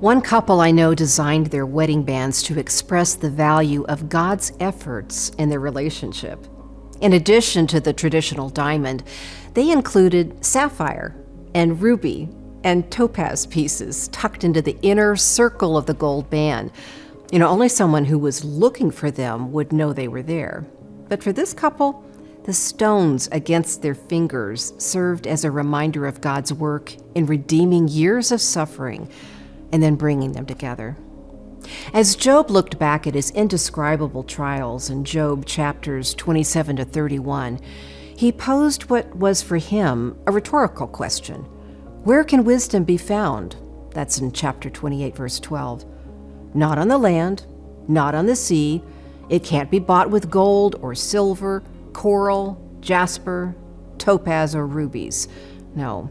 One couple I know designed their wedding bands to express the value of God's efforts in their relationship. In addition to the traditional diamond, they included sapphire and ruby and topaz pieces tucked into the inner circle of the gold band. Only someone who was looking for them would know they were there. But for this couple, the stones against their fingers served as a reminder of God's work in redeeming years of suffering and then bringing them together. As Job looked back at his indescribable trials in Job chapters 27 to 31, he posed what was for him a rhetorical question. Where can wisdom be found? That's in chapter 28, verse 12. Not on the land, not on the sea. It can't be bought with gold or silver, coral, jasper, topaz, or rubies. No,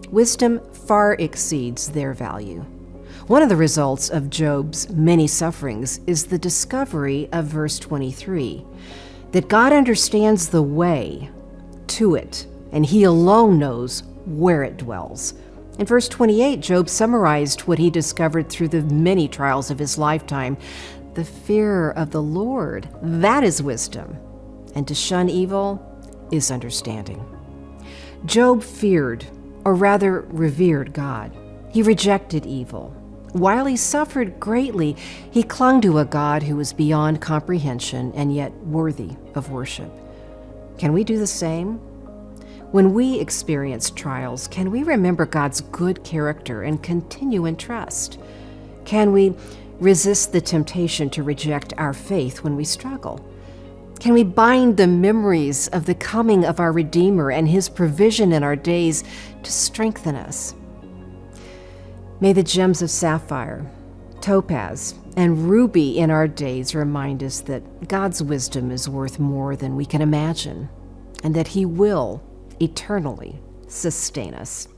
wisdom far exceeds their value. One of the results of Job's many sufferings is the discovery of verse 23, that God understands the way to it, and He alone knows where it dwells. In verse 28, Job summarized what he discovered through the many trials of his lifetime. The fear of the Lord, that is wisdom, and to shun evil is understanding. Job feared, or rather revered God. He rejected evil. While he suffered greatly, he clung to a God who was beyond comprehension and yet worthy of worship. Can we do the same? When we experience trials, can we remember God's good character and continue in trust? Can we resist the temptation to reject our faith when we struggle? Can we bind the memories of the coming of our Redeemer and His provision in our days to strengthen us? May the gems of sapphire, topaz, and ruby in our days remind us that God's wisdom is worth more than we can imagine, and that He will eternally sustain us.